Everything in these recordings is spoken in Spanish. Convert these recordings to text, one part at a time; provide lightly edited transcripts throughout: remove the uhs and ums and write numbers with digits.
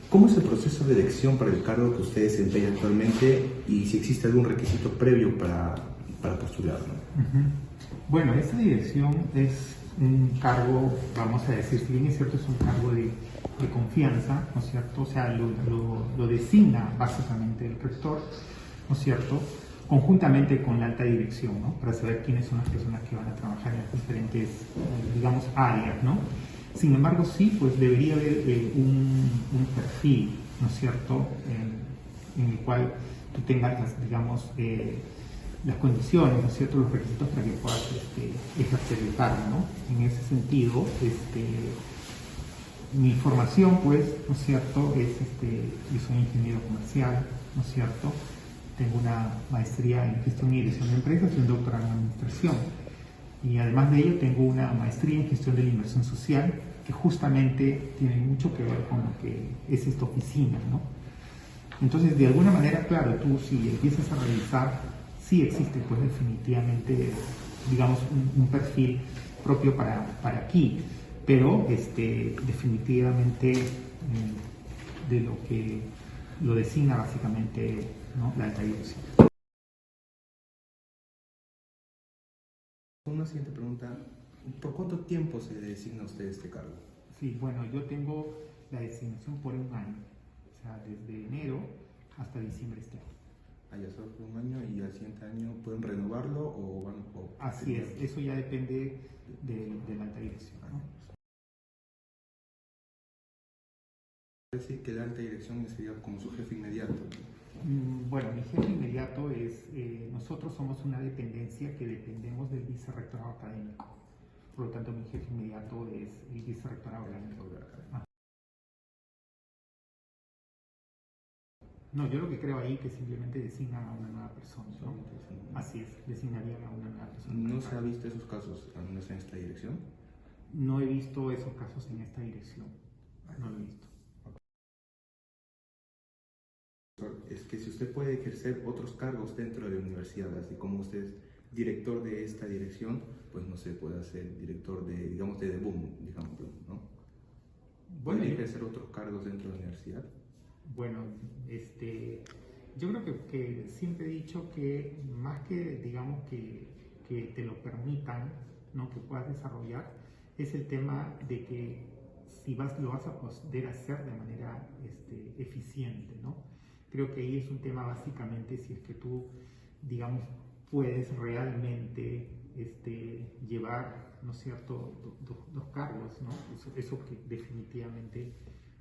¿Cómo es el proceso de elección para el cargo que usted desempeña actualmente y si existe algún requisito previo para postular, ¿no? Bueno, esta dirección es un cargo, vamos a decir, si bien es cierto, es un cargo de confianza, ¿no es cierto? O sea, lo designa básicamente el rector, ¿no es cierto? Conjuntamente con la alta dirección, ¿no? Para saber quiénes son las personas que van a trabajar en las diferentes, digamos, áreas, ¿no? Sin embargo, sí, pues debería haber un perfil, ¿no es cierto?, en el cual tú tengas, digamos, las condiciones, ¿no es cierto?, los requisitos para que puedas ejercer el cargo, ¿no? En ese sentido, mi formación, pues, ¿no es cierto?, yo soy ingeniero comercial, ¿no es cierto?, tengo una maestría en gestión y dirección de empresas y un doctorado en administración. Y además de ello tengo una maestría en gestión de la inversión social, que justamente tiene mucho que ver con lo que es esta oficina, ¿no? Entonces, de alguna manera, claro, tú si empiezas a revisar, sí existe pues definitivamente, digamos, un perfil propio para aquí, pero definitivamente de lo que lo designa básicamente, ¿no?, la alta dirección. Una siguiente pregunta, ¿por cuánto tiempo se le designa a usted este cargo? Sí, bueno, yo tengo la designación por un año, o sea, desde enero hasta diciembre este año. Ya solo por un año y al siguiente año pueden renovarlo o van a... Así es, eso ya depende de la alta dirección, ¿no? Quiere decir que la alta dirección sería como su jefe inmediato. Bueno, mi jefe inmediato es, nosotros somos una dependencia que dependemos del vicerrectorado académico. Por lo tanto, mi jefe inmediato es el vicerrectorado académico. No, yo lo que creo ahí es que simplemente designan a una nueva persona, ¿no? Así es, designarían a una nueva persona. ¿No se ha visto esos casos, al menos en esta dirección? No he visto esos casos en esta dirección, no lo he visto. Es que si usted puede ejercer otros cargos dentro de la universidad, así como usted es director de esta dirección, pues no sé, puede ser director de, digamos, de DEBUM, digamos, ¿no? ¿Puede ejercer otros cargos dentro de la universidad? Bueno, yo creo que siempre he dicho que más que, digamos, que te lo permitan, ¿no?, que puedas desarrollar, es el tema de que si lo vas a poder hacer de manera eficiente, ¿no? Creo que ahí es un tema básicamente si es que tú, digamos, puedes realmente llevar, ¿no es cierto?, dos cargos, ¿no? Eso que definitivamente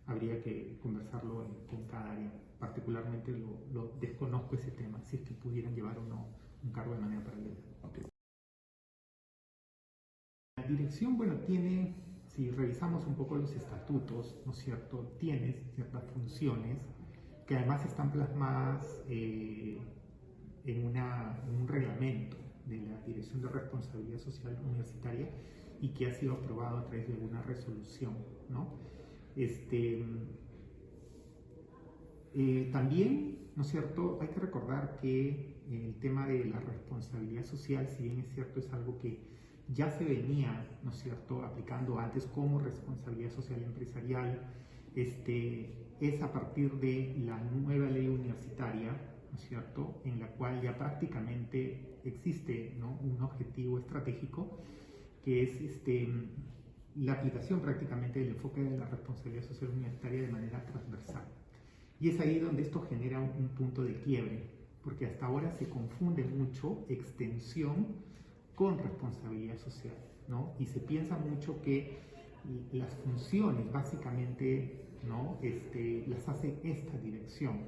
habría que conversarlo con cada área. Particularmente lo desconozco ese tema, si es que pudieran llevar o no un cargo de manera paralela. Okay. La dirección, bueno, tiene, si revisamos un poco los estatutos, ¿no es cierto?, tiene ciertas funciones que además están plasmadas en un reglamento de la Dirección de Responsabilidad Social Universitaria y que ha sido aprobado a través de alguna resolución, ¿no? También, ¿no es cierto?, hay que recordar que el tema de la responsabilidad social, si bien es cierto, es algo que ya se venía, ¿no es cierto?, aplicando antes como responsabilidad social empresarial, es a partir de la nueva ley universitaria, ¿no es cierto?, en la cual ya prácticamente existe, ¿no?, un objetivo estratégico que es la aplicación prácticamente del enfoque de la responsabilidad social universitaria de manera transversal. Y es ahí donde esto genera un punto de quiebre, porque hasta ahora se confunde mucho extensión con responsabilidad social, ¿no? Y se piensa mucho que las funciones básicamente, ¿no?, las hace esta dirección,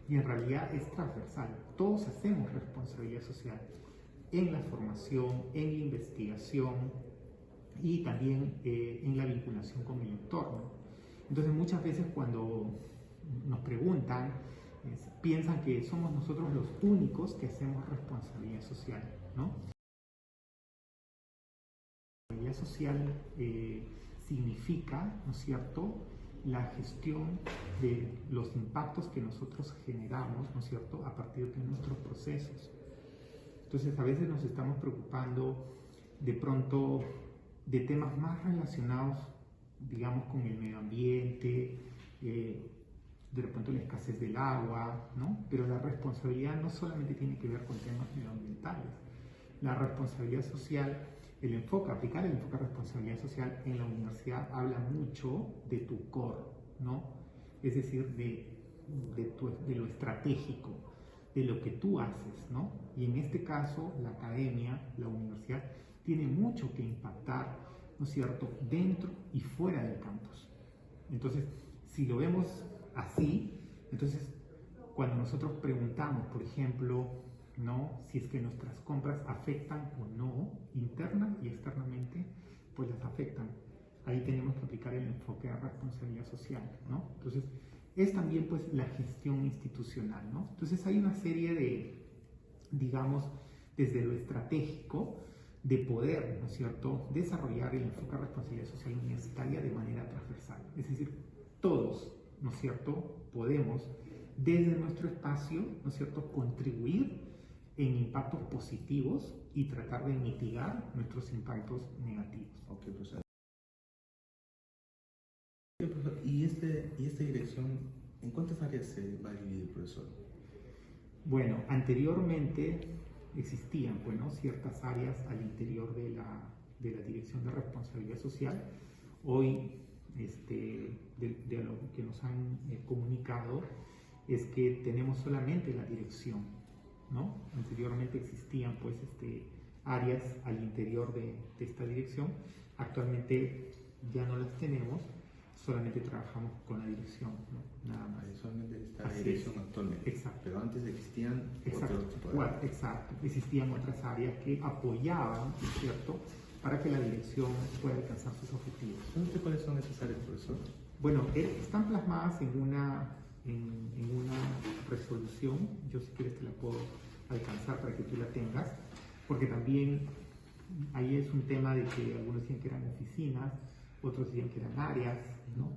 y en realidad es transversal. Todos hacemos responsabilidad social en la formación, en la investigación y también en la vinculación con el entorno. Entonces muchas veces cuando nos preguntan, piensan que somos nosotros los únicos que hacemos responsabilidad social, ¿no? Responsabilidad social significa, ¿no es cierto?, la gestión de los impactos que nosotros generamos, ¿no es cierto?, a partir de nuestros procesos. Entonces a veces nos estamos preocupando de pronto de temas más relacionados, digamos, con el medio ambiente, de repente la escasez del agua, ¿no? Pero la responsabilidad no solamente tiene que ver con temas medioambientales. La responsabilidad social, aplicar el enfoque de responsabilidad social en la universidad habla mucho de tu core, ¿no? Es decir, de lo estratégico, de lo que tú haces, ¿no? Y en este caso, la academia, la universidad, tiene mucho que impactar, ¿no es cierto?, dentro y fuera del campus. Entonces, si lo vemos así, entonces, cuando nosotros preguntamos, por ejemplo, ¿no?, si es que nuestras compras afectan o no, interna y externamente, pues las afectan. Ahí tenemos que aplicar el enfoque de responsabilidad social, ¿no? Entonces, es también pues la gestión institucional, ¿no? Entonces hay una serie de, digamos, desde lo estratégico, de poder, ¿no es cierto?, desarrollar el enfoque de responsabilidad social universitaria de manera transversal. Es decir, todos, ¿no es cierto?, podemos, desde nuestro espacio, ¿no es cierto?, contribuir en impactos positivos y tratar de mitigar nuestros impactos negativos. Ok, profesor. ¿Y esta dirección, en cuántas áreas se va a dividir, profesor? Bueno, anteriormente existían, bueno, ciertas áreas al interior de la Dirección de Responsabilidad Social. Hoy, de lo que nos han comunicado, es que tenemos solamente la dirección, ¿no? Anteriormente existían, pues, áreas al interior de esta dirección. Actualmente ya no las tenemos, solamente trabajamos con la dirección, ¿no? Nada más. Solamente está la dirección actualmente. Exacto. Pero antes existían Exacto. otros tipos de áreas. Exacto. Existían otras áreas que apoyaban, ¿cierto?, para que la dirección pueda alcanzar sus objetivos. ¿Cuáles son esas áreas, profesor? Bueno, están plasmadas en una resolución. Yo, si quieres, te la puedo alcanzar para que tú la tengas, porque también ahí es un tema de que algunos decían que eran oficinas, otros decían que eran áreas, ¿no?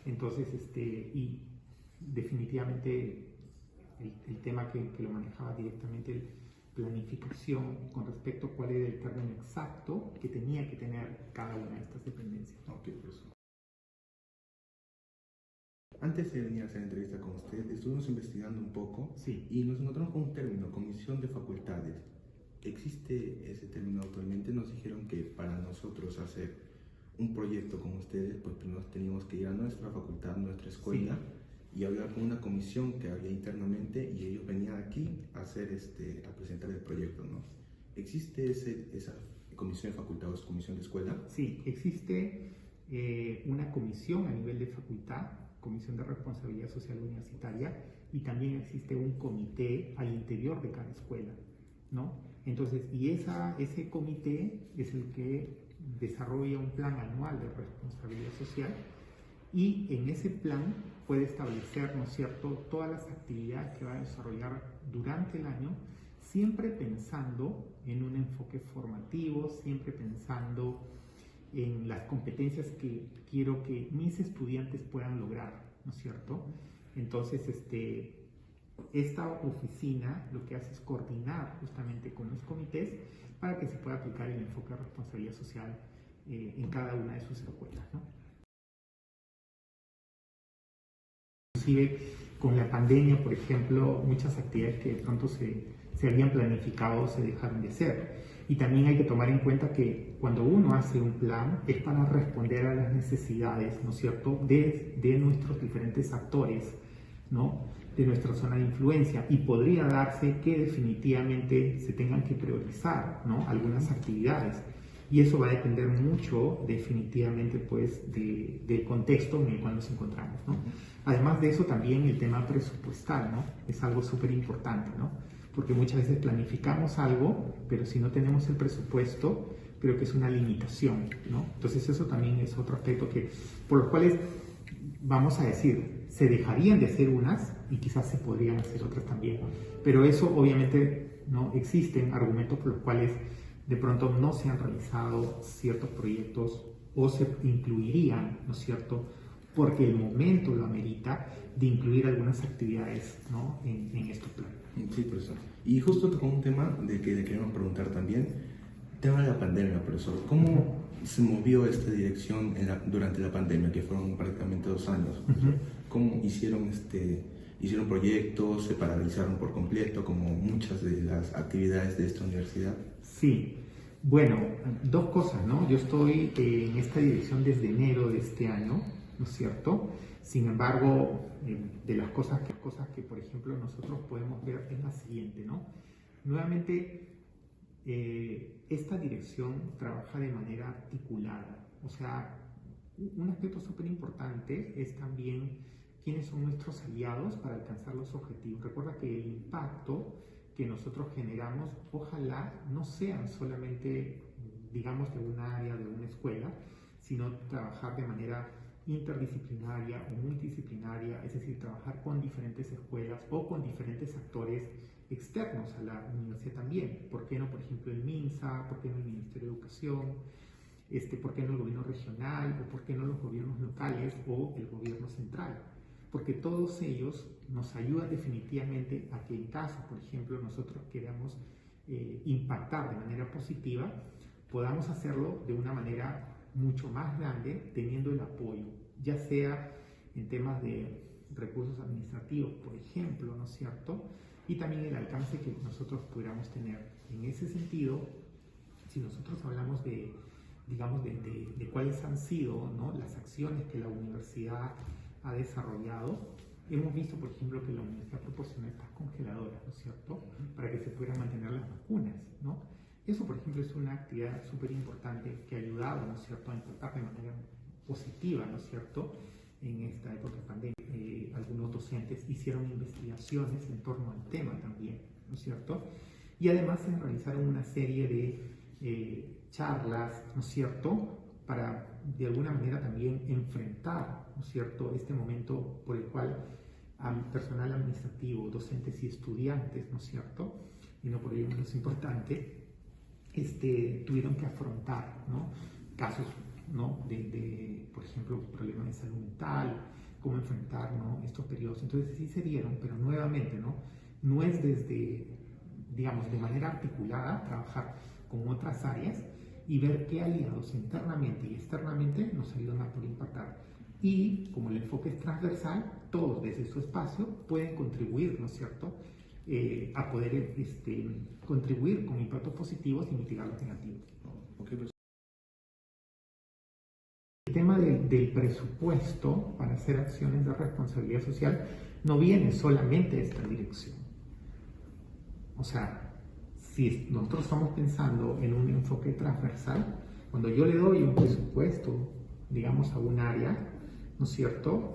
Entonces, y definitivamente el tema que lo manejaba directamente planificación con respecto a cuál era el término exacto que tenía que tener cada una de estas dependencias. Ok, profesor. Antes de venir a hacer entrevista con usted, estuvimos investigando un poco, sí, y nos encontramos con un término, comisión de facultades. ¿Existe ese término actualmente? Nos dijeron que para nosotros hacer un proyecto con ustedes, pues primero teníamos que ir a nuestra facultad, nuestra escuela, sí, y hablar con una comisión que había internamente, y ellos venían aquí a hacer a presentar el proyecto, ¿no? ¿Existe esa comisión de facultad o comisión de escuela? Sí, existe una comisión a nivel de facultad, Comisión de Responsabilidad Social Universitaria, y también existe un comité al interior de cada escuela, ¿no? Entonces, y ese comité es el que desarrolla un plan anual de responsabilidad social, y en ese plan puede establecer, ¿no es cierto?, todas las actividades que va a desarrollar durante el año, siempre pensando en un enfoque formativo, siempre pensando en las competencias que quiero que mis estudiantes puedan lograr, ¿no es cierto? Entonces, esta oficina lo que hace es coordinar justamente con los comités para que se pueda aplicar el enfoque de responsabilidad social en cada una de sus escuelas, ¿no? Inclusive con la pandemia, por ejemplo, muchas actividades que de pronto se habían planificado se dejaron de hacer. Y también hay que tomar en cuenta que cuando uno hace un plan es para responder a las necesidades, ¿no es cierto?, de nuestros diferentes actores, ¿no?, de nuestra zona de influencia, y podría darse que definitivamente se tengan que priorizar, ¿no?, algunas actividades, y eso va a depender mucho definitivamente, pues, del contexto en el cual nos encontramos, ¿no? Además de eso, también el tema presupuestal, ¿no?, es algo súper importante, ¿no?, porque muchas veces planificamos algo, pero si no tenemos el presupuesto, creo que es una limitación, ¿no? Entonces eso también es otro aspecto por los cuales, vamos a decir, se dejarían de hacer unas y quizás se podrían hacer otras también, pero eso obviamente no existen argumentos por los cuales de pronto no se han realizado ciertos proyectos o se incluirían, ¿no es cierto?, porque el momento lo amerita de incluir algunas actividades, ¿no?, en estos planes. Sí, profesor. Y justo tocó un tema de que le queremos preguntar también, tema de la pandemia, profesor. ¿Cómo se movió esta dirección durante la pandemia, que fueron prácticamente 2 años? ¿Cómo hicieron proyectos, se paralizaron por completo, como muchas de las actividades de esta universidad? Sí, bueno, dos cosas, ¿no? Yo estoy en esta dirección desde enero de este año, ¿no es cierto? Sin embargo, de las cosas que, por ejemplo, nosotros podemos ver es la siguiente, ¿no? Nuevamente, esta dirección trabaja de manera articulada. O sea, un aspecto súper importante es también quiénes son nuestros aliados para alcanzar los objetivos. Recuerda que el impacto que nosotros generamos, ojalá no sean solamente, digamos, de un área, de una escuela, sino trabajar de manera interdisciplinaria o multidisciplinaria, es decir, trabajar con diferentes escuelas o con diferentes actores externos a la universidad también. ¿Por qué no, por ejemplo, el MINSA? ¿Por qué no el Ministerio de Educación? ¿Por qué no el gobierno regional? ¿O por qué no los gobiernos locales o el gobierno central? Porque todos ellos nos ayudan definitivamente a que en caso, por ejemplo, nosotros queramos impactar de manera positiva, podamos hacerlo de una manera mucho más grande, teniendo el apoyo, ya sea en temas de recursos administrativos, por ejemplo, ¿no es cierto? Y también el alcance que nosotros pudiéramos tener. En ese sentido, si nosotros hablamos de, digamos, de cuáles han sido, ¿no?, las acciones que la universidad ha desarrollado, hemos visto, por ejemplo, que la universidad proporciona estas congeladoras, ¿no es cierto?, para que se puedan mantener las vacunas, ¿no? Eso, por ejemplo, es una actividad súper importante que ha ayudado, ¿no es cierto?, a impactar de manera positiva, ¿no es cierto?, en esta época de pandemia. Algunos docentes hicieron investigaciones en torno al tema también, ¿no es cierto?, y además se realizaron una serie de charlas, ¿no es cierto?, para de alguna manera también enfrentar, ¿no es cierto?, este momento por el cual personal administrativo, docentes y estudiantes, ¿no es cierto?, y no por ello menos importante, tuvieron que afrontar, ¿no?, casos, ¿no?, por ejemplo, problemas de salud mental, cómo enfrentar, ¿no?, estos periodos. Entonces sí se dieron, pero nuevamente, no es desde, digamos, de manera articulada trabajar con otras áreas y ver qué aliados internamente y externamente nos ayudan a poder impactar. Y como el enfoque es transversal, todos desde su espacio pueden contribuir, ¿no es cierto?, a poder contribuir con impactos positivos y mitigar los negativos. Okay. El tema del presupuesto para hacer acciones de responsabilidad social no viene solamente de esta dirección. O sea, si nosotros estamos pensando en un enfoque transversal, cuando yo le doy un presupuesto, digamos, a un área, ¿no es cierto?,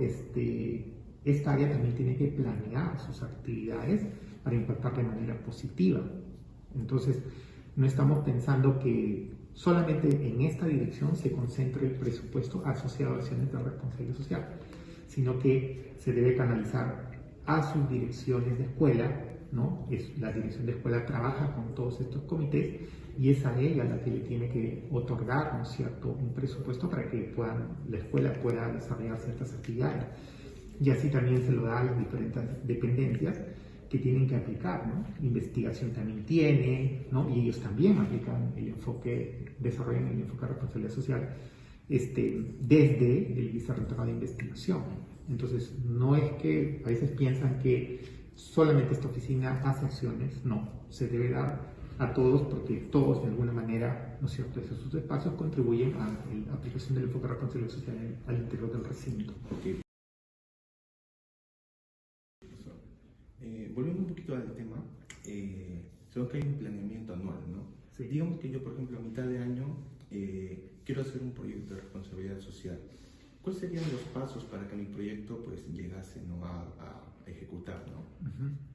esta área también tiene que planear sus actividades para impactar de manera positiva. Entonces, no estamos pensando que solamente en esta dirección se concentre el presupuesto asociado a acciones de responsabilidad social, sino que se debe canalizar a sus direcciones de escuela, ¿no? La dirección de escuela trabaja con todos estos comités y es a ella la que le tiene que otorgar, ¿no es cierto?, un presupuesto para que la escuela pueda desarrollar ciertas actividades. Y así también se lo da a las diferentes dependencias que tienen que aplicar, ¿no? Investigación también tiene, ¿no?, y ellos también aplican desarrollan el enfoque de responsabilidad social desde el vicerrectorado de investigación. Entonces, no es que a veces piensan que solamente esta oficina hace acciones, no, se debe dar a todos porque todos de alguna manera, ¿no es cierto?, desde sus espacios contribuyen a la aplicación del enfoque de responsabilidad social al interior del recinto. Okay. Volviendo un poquito al tema, creo que hay un planeamiento anual, ¿no? Sí. Digamos que yo, por ejemplo, a mitad de año quiero hacer un proyecto de responsabilidad social. ¿Cuáles serían los pasos para que mi proyecto pues llegase, ¿no?, a ejecutar, ¿no?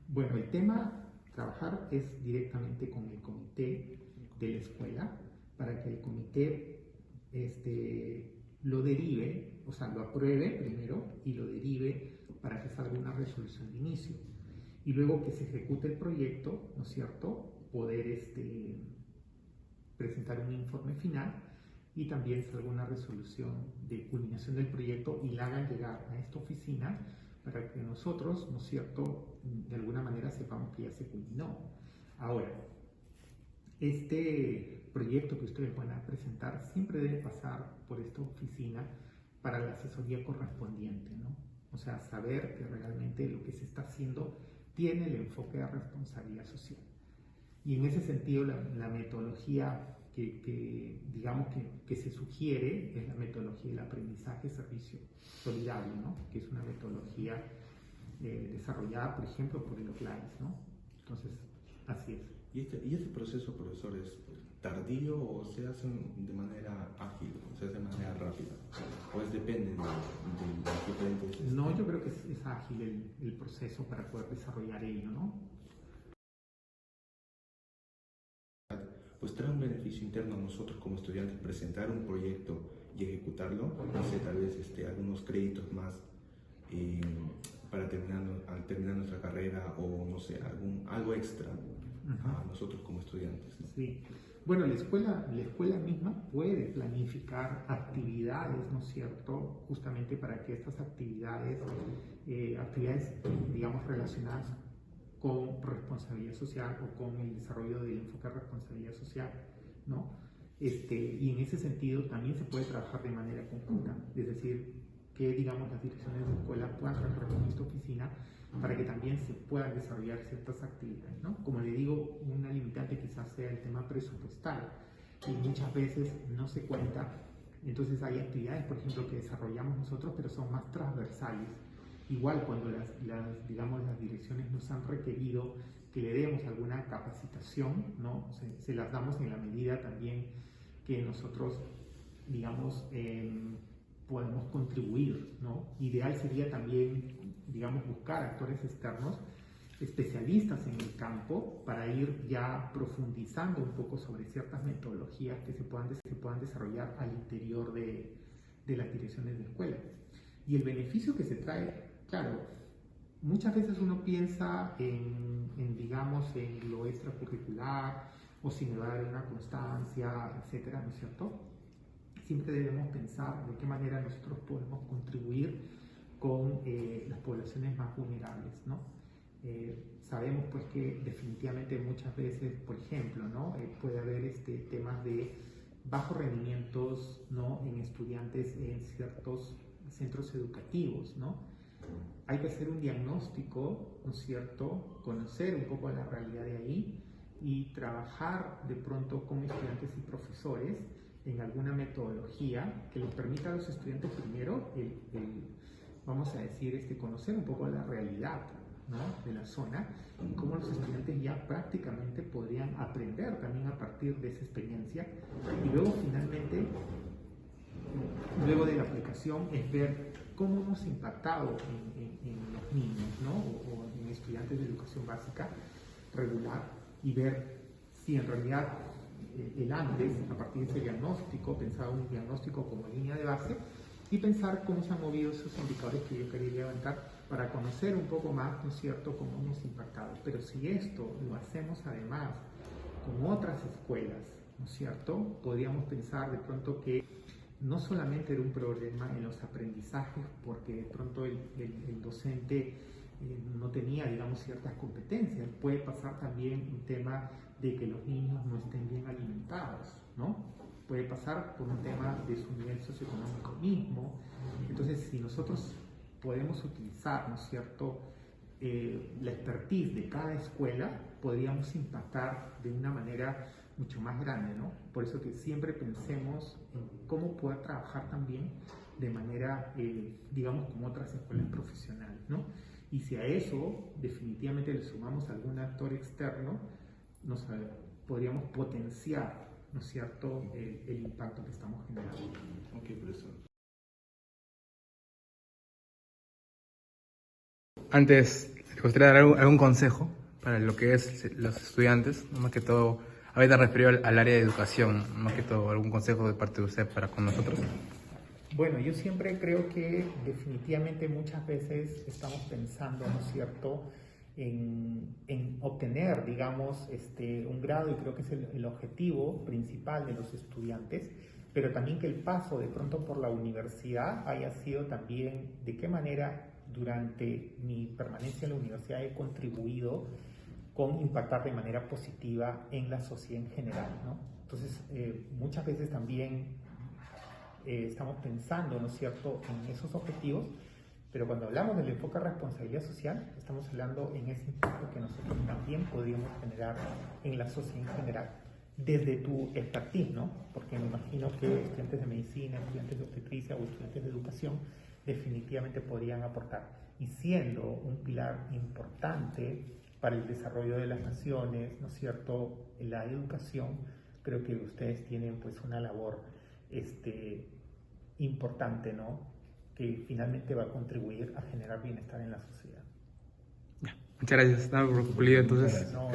Bueno, el tema trabajar es directamente con el comité de la escuela para que el comité lo derive, o sea, lo apruebe primero y lo derive para que salga una resolución de inicio. Y luego que se ejecute el proyecto, ¿no es cierto?, poder presentar un informe final y también salga una resolución de culminación del proyecto y la hagan llegar a esta oficina para que nosotros, ¿no es cierto?, de alguna manera sepamos que ya se culminó. Ahora, Este proyecto que ustedes van a presentar siempre debe pasar por esta oficina para la asesoría correspondiente, ¿no? O sea, saber que realmente lo que se está haciendo tiene el enfoque de responsabilidad social. Y en ese sentido, la metodología digamos que se sugiere es la metodología del aprendizaje servicio solidario, ¿no? Que es una metodología desarrollada, por ejemplo, por el OCLAIS, ¿no? Entonces, así es. ¿Y este proceso, profesor, es tardío o se hace de manera ágil, o se hace de manera rápida? Pues depende de los diferentes... No, yo creo que es ágil el proceso para poder desarrollar ello, ¿no? Pues trae un beneficio interno a nosotros como estudiantes presentar un proyecto y ejecutarlo, no sé, tal vez algunos créditos más para al terminar nuestra carrera o no sé, algo extra a nosotros como estudiantes, ¿no? Sí. Bueno, la escuela misma puede planificar actividades, ¿no es cierto? Justamente para que estas actividades, digamos, relacionadas con responsabilidad social o con el desarrollo del enfoque de responsabilidad social, ¿no? Y en ese sentido también se puede trabajar de manera conjunta, es decir, que digamos las direcciones de escuela puedan trabajar con esta oficina para que también se puedan desarrollar ciertas actividades, ¿no? Como le digo, una limitante quizás sea el tema presupuestal y muchas veces no se cuenta, entonces hay actividades, por ejemplo, que desarrollamos nosotros, pero son más transversales. Igual cuando digamos, las direcciones nos han requerido que le demos alguna capacitación, ¿no? Se las damos en la medida también que nosotros, digamos, podemos contribuir, ¿no? Ideal sería también, digamos, buscar actores externos, especialistas en el campo, para ir ya profundizando un poco sobre ciertas metodologías que se puedan desarrollar al interior de las direcciones de escuela. Y el beneficio que se trae, claro, muchas veces uno piensa digamos, en lo extracurricular o si me va a dar una constancia, etcétera, ¿no es cierto? Siempre debemos pensar de qué manera nosotros podemos contribuir con las poblaciones más vulnerables, ¿no? Sabemos pues que definitivamente muchas veces, por ejemplo, ¿no? Puede haber temas de bajos rendimientos, ¿no? En estudiantes en ciertos centros educativos, ¿no? Hay que hacer un diagnóstico, ¿no es cierto? Conocer un poco la realidad de ahí y trabajar de pronto con estudiantes y profesores en alguna metodología que les permita a los estudiantes primero, vamos a decir, conocer un poco la realidad, ¿no? De la zona y cómo los estudiantes ya prácticamente podrían aprender también a partir de esa experiencia. Y luego finalmente, luego de la aplicación, es ver cómo hemos impactado en los niños, ¿no? o en estudiantes de educación básica regular, y ver si en realidad el antes, a partir de ese diagnóstico, pensar un diagnóstico como línea de base y pensar cómo se han movido esos indicadores que yo quería levantar para conocer un poco más, ¿no es cierto?, cómo hemos impactado. Pero si esto lo hacemos además con otras escuelas, ¿no es cierto?, podríamos pensar de pronto que no solamente era un problema en los aprendizajes, porque de pronto el docente no tenía, digamos, ciertas competencias. Puede pasar también un tema de que los niños no estén bien alimentados, ¿no? Puede pasar por un tema de su nivel socioeconómico mismo. Entonces, si nosotros podemos utilizar, ¿no es cierto?, la expertise de cada escuela, podríamos impactar de una manera mucho más grande, ¿no? Por eso que siempre pensemos en cómo poder trabajar también de manera, digamos, como otras escuelas profesionales, ¿no? Y si a eso definitivamente le sumamos algún actor externo, podríamos potenciar, ¿no es cierto?, el impacto que estamos generando. Ok, profesor. Antes, ¿te gustaría dar algún consejo para lo que es los estudiantes? Más que todo, ahorita referido al área de educación, más que todo, algún consejo de parte de usted para con nosotros. Bueno, yo siempre creo que definitivamente muchas veces estamos pensando, ¿no es cierto?, en obtener, digamos, un grado, y creo que es el objetivo principal de los estudiantes, pero también que el paso de pronto por la universidad haya sido también de qué manera durante mi permanencia en la universidad he contribuido con impactar de manera positiva en la sociedad en general, ¿no? Entonces, muchas veces también estamos pensando, ¿no es cierto?, en esos objetivos, pero cuando hablamos del enfoque de responsabilidad social, estamos hablando en ese impacto que nosotros también podríamos generar en la sociedad en general, desde tu expertise, ¿no? Porque me imagino que estudiantes de medicina, estudiantes de obstetricia o estudiantes de educación definitivamente podrían aportar. Y siendo un pilar importante para el desarrollo de las naciones, ¿no es cierto?, la educación, creo que ustedes tienen pues una labor importante, ¿no?, que finalmente va a contribuir a generar bienestar en la sociedad. Muchas gracias. Nada por concluir, entonces. No,